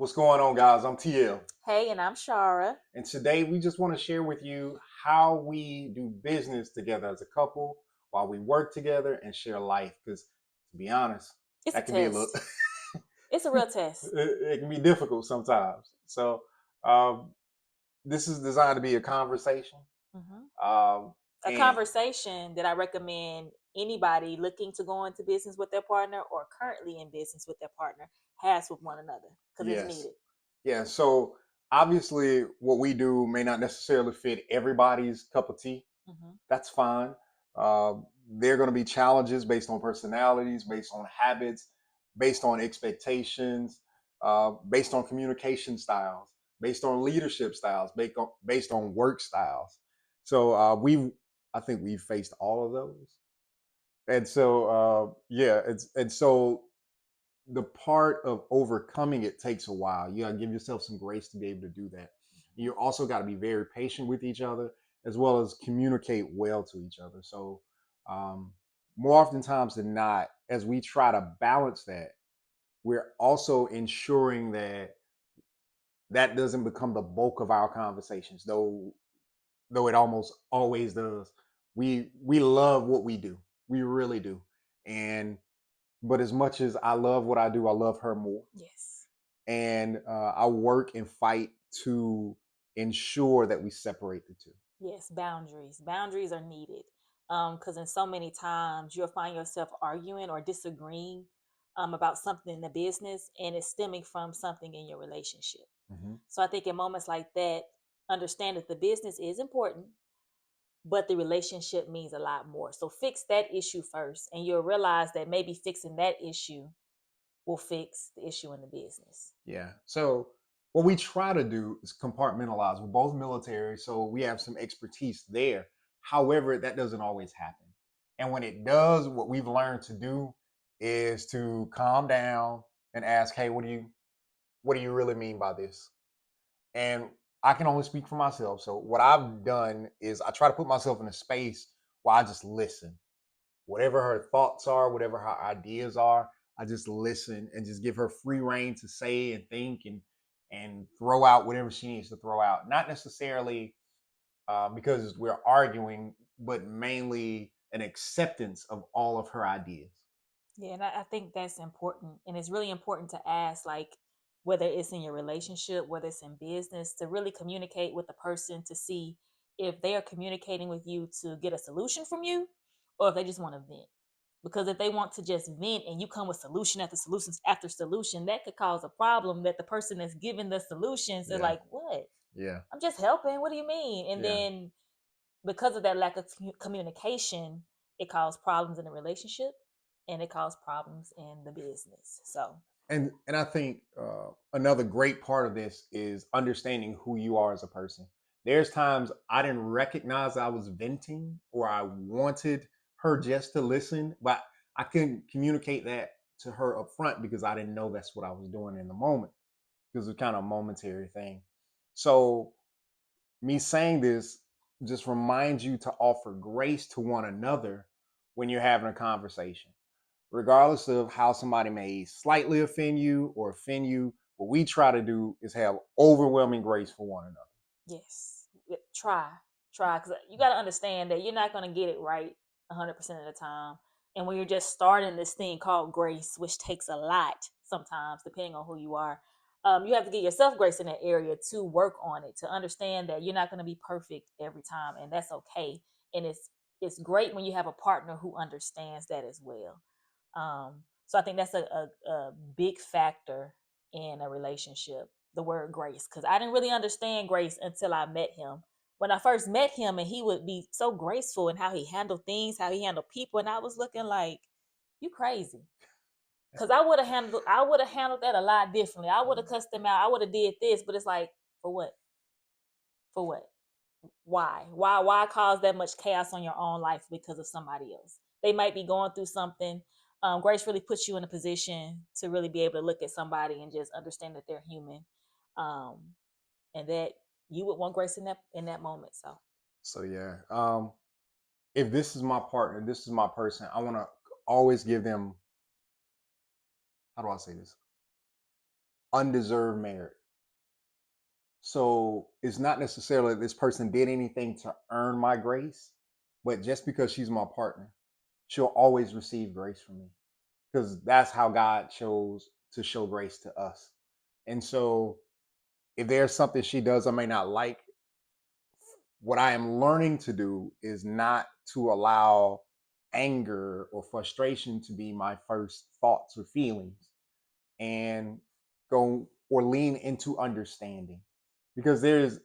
What's going on, guys? I'm TL. Hey, and I'm Shara. And today we just want to share with you how we do business together as a couple while we work together and share life. Because to be honest, It's a that can be a little, test. It's a real test. it can be difficult sometimes. So, um, this is designed to be a conversation. hmm Um, A and conversation that I recommend anybody looking to go into business with their partner or currently in business with their partner has with one another because it's yes, needed. yeah. So, obviously, what we do may not necessarily fit everybody's cup of tea. hmm That's fine. Uh, there are going to be challenges based on personalities, based on habits, based on expectations, based on communication styles, based on leadership styles, based on work styles. So I think we've faced all of those, and so yeah, and so the part of overcoming it takes a while. You gotta give yourself some grace to be able to do that. You also got to be very patient with each other, as well as communicate well to each other. So, um, more oftentimes than not, as we try to balance that, we're also ensuring that that doesn't become the bulk of our conversations, though it almost always does. We love what we do, we really do, and but as much as I love what I do, I love her more, Yes. and I work and fight to ensure that we separate the two. Yes, boundaries. Boundaries are needed. Because in so many times you'll find yourself arguing or disagreeing about something in the business and it's stemming from something in your relationship. Hmm. So I think in moments like that, understand that the business is important, but the relationship means a lot more. So fix that issue first, and you'll realize that maybe fixing that issue will fix the issue in the business. Yeah. So what we try to do is compartmentalize. We're both military, so we have some expertise there. However, that doesn't always happen. And when it does, what we've learned to do is to calm down and ask, "Hey, what do you really mean by this?" And I can only speak for myself. So what I've done is I try to put myself in a space where I just listen. Whatever her thoughts are, whatever her ideas are, I just listen and just give her free reign to say and think and throw out whatever she needs to throw out. Not necessarily because we're arguing, but mainly an acceptance of all of her ideas. Yeah, and I think that's important. And it's really important to ask, like, whether it's in your relationship, whether it's in business, to really communicate with the person to see if they are communicating with you to get a solution from you or if they just want to vent. Because if they want to just vent and you come with solution after solutions after solution, that could cause a problem that the person that's giving the solutions is Yeah, like, what? yeah, I'm just helping. What do you mean? And yeah. then because of that lack of communication, it caused problems in the relationship and it caused problems in the business. So, And I think another great part of this is understanding who you are as a person. There's times I didn't recognize I was venting or I wanted her just to listen, but I couldn't communicate that to her up front because I didn't know that's what I was doing in the moment because it's kind of a momentary thing. So me saying this just reminds you to offer grace to one another when you're having a conversation, regardless of how somebody may slightly offend you or offend you. What we try to do is have overwhelming grace for one another. yes, try, because you got to understand that you're not going to get it right 100% of the time. And when you're just starting this thing called grace, which takes a lot sometimes, depending on who you are, you have to give yourself grace in that area to work on it, to understand that you're not going to be perfect every time, and that's okay. And it's great when you have a partner who understands that as well. So I think that's a big factor in a relationship, the word grace, because I didn't really understand grace until I met him. When I first met him, and he would be so graceful in how he handled things, how he handled people, and I was looking like, you crazy. Cause I would have handled that a lot differently. I would have cussed him out. I would have did this, but it's like, for what? For what? Why? Why cause that much chaos on your own life because of somebody else? They might be going through something. Grace really puts you in a position to really be able to look at somebody and just understand that they're human, um, and that you would want grace in that moment. So So yeah, if this is my partner, this is my person, I want to always give them. How do I say this? undeserved merit. So it's not necessarily that this person did anything to earn my grace, but just because she's my partner, she'll always receive grace from me because that's how God chose to show grace to us. And so if there's something she does I may not like, what I am learning to do is not to allow anger or frustration to be my first thoughts or feelings, and go or lean into understanding, because there's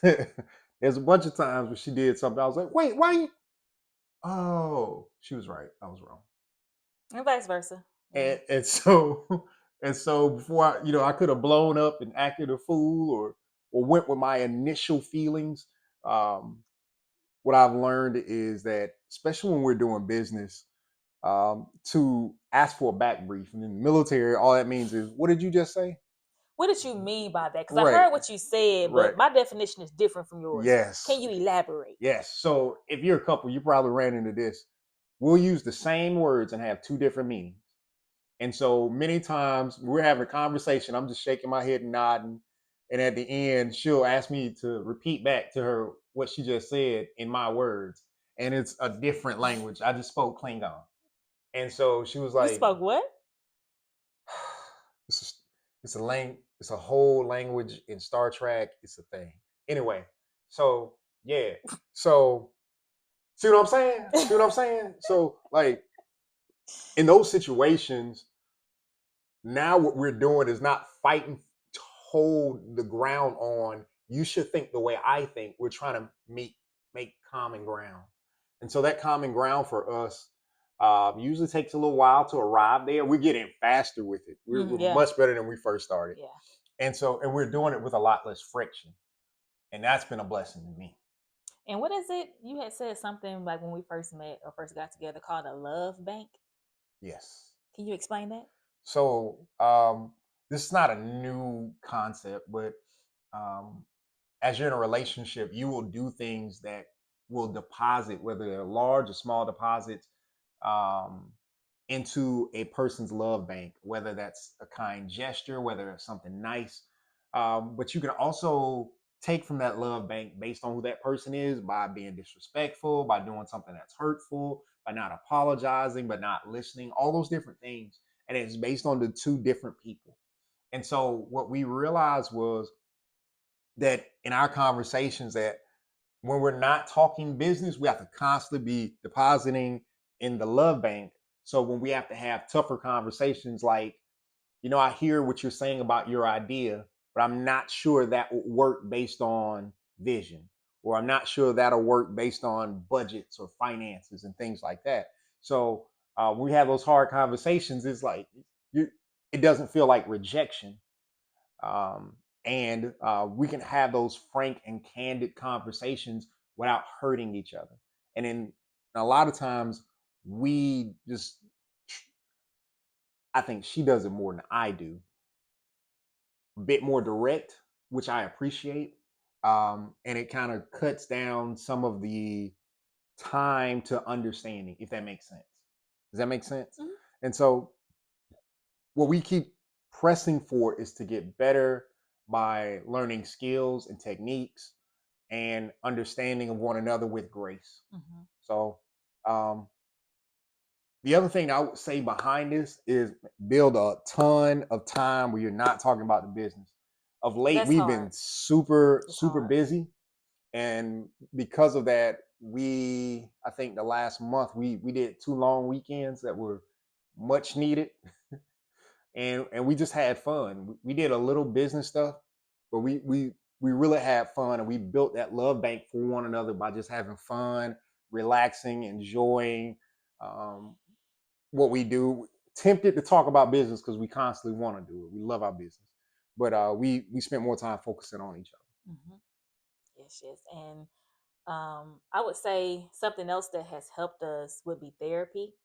a bunch of times when she did something I was like, wait, why you, oh, she was right, I was wrong. And vice versa. Yeah. And so and so before I could have blown up and acted a fool, or went with my initial feelings. um what I've learned is that, especially when we're doing business, to ask for a back brief. And in the military, all that means is, what did you just say? What did you mean by that? Because I Right, heard what you said, right. but my definition is different from yours. Yes, Can you elaborate? yes. So if you're a couple, you probably ran into this. We'll use the same words and have two different meanings. And so many times we're having a conversation, I'm just shaking my head and nodding. And at the end, she'll ask me to repeat back to her what she just said in my words. And it's a different language. I just spoke Klingon. And so she was You like, spoke what? it's a, it's a whole language in Star Trek. It's a thing. Anyway, so yeah. So see what I'm saying? See what I'm saying? So like, in those situations, now what we're doing is not fighting to hold the ground on, you should think the way I think. We're trying to make common ground. And so that common ground for us usually takes a little while to arrive there. We're getting faster with it. We're Yeah, much better than we first started. yeah. And we're doing it with a lot less friction. And that's been a blessing to me. And what is it? You had said something like when we first met or first got together called a love bank. Yes. Can you explain that? So this is not a new concept, but um, as you're in a relationship, you will do things that will deposit, whether they're large or small deposits, um, into a person's love bank, whether that's a kind gesture, whether it's something nice. But you can also take from that love bank based on who that person is, by being disrespectful, by doing something that's hurtful, by not apologizing, but not listening, all those different things. And it's based on the two different people. And so what we realized was that in our conversations, that when we're not talking business, we have to constantly be depositing in the love bank. So when we have to have tougher conversations, like, I hear what you're saying about your idea, but I'm not sure that will work based on vision, or I'm not sure that'll work based on budgets or finances and things like that. So when we have those hard conversations, it's like, you, it doesn't feel like rejection. And we can have those frank and candid conversations without hurting each other. And then a lot of times we just, I think she does it more than I do, a bit more direct, which I appreciate. And it kind of cuts down some of the time to understanding, if that makes sense. Does that make sense? Mhm. And so what we keep pressing for is to get better by learning skills and techniques and understanding of one another with grace. Mhm. So, um, the other thing I would say behind this is, build a ton of time where you're not talking about the business. Of late, That's we've been hard. super, It's super hard. busy. And because of that, I think the last month, we did 2 long weekends that were much needed. And we just had fun. We did a little business stuff, but we really had fun, and we built that love bank for one another by just having fun, relaxing, enjoying um, what we do. Tempted to talk about business because we constantly want to do it. We love our business, but we spent more time focusing on each other. Hmm. Yes, yes. And I would say something else that has helped us would be therapy,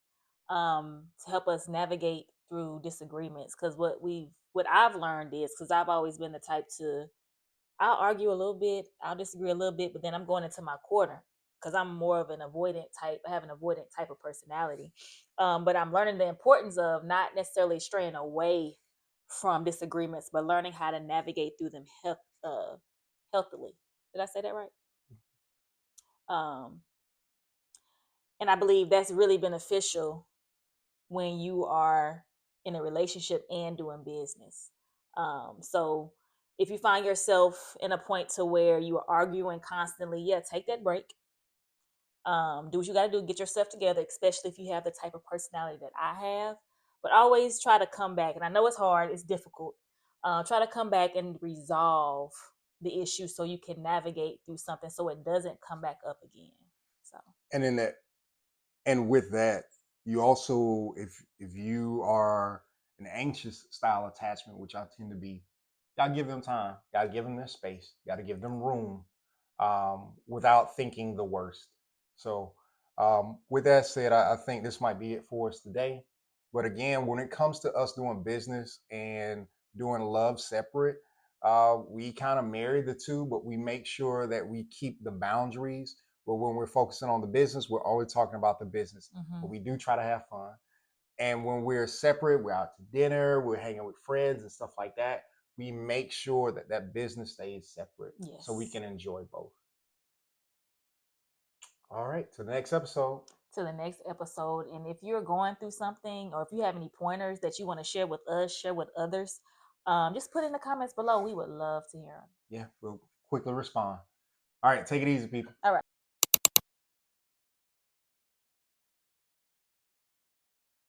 to help us navigate through disagreements. Because what I've learned is, because I've always been the type to, I'll argue a little bit, I'll disagree a little bit, but then I'm going into my corner because I'm more of an avoidant type. I have an avoidant type of personality. But I'm learning the importance of not necessarily straying away from disagreements, but learning how to navigate through them healthily. Did I say that right? Um, and I believe that's really beneficial when you are in a relationship and doing business. So if you find yourself in a point to where you are arguing constantly, yeah, take that break. Do what you got to do, get yourself together, especially if you have the type of personality that I have. But always try to come back. And I know it's hard, it's difficult. Try to come back and resolve the issue so you can navigate through something so it doesn't come back up again. So, And in that, and with that, you also, if you are an anxious style attachment, which I tend to be, gotta give them time, gotta give them their space, gotta give them room, without thinking the worst. So, with that said, I think this might be it for us today. But again, when it comes to us doing business and doing love separate, we kind of marry the two, but we make sure that we keep the boundaries. But when we're focusing on the business, we're always talking about the business. But we do try to have fun. And when we're separate, we're out to dinner, we're hanging with friends and stuff like that. We make sure that that business stays separate so we yes. can enjoy both. All right, to the next episode. To the next episode. And if you're going through something or if you have any pointers that you want to share with us, share with others, just put in the comments below. We would love to hear them. Yeah, we'll quickly respond. All right, take it easy, people. All right.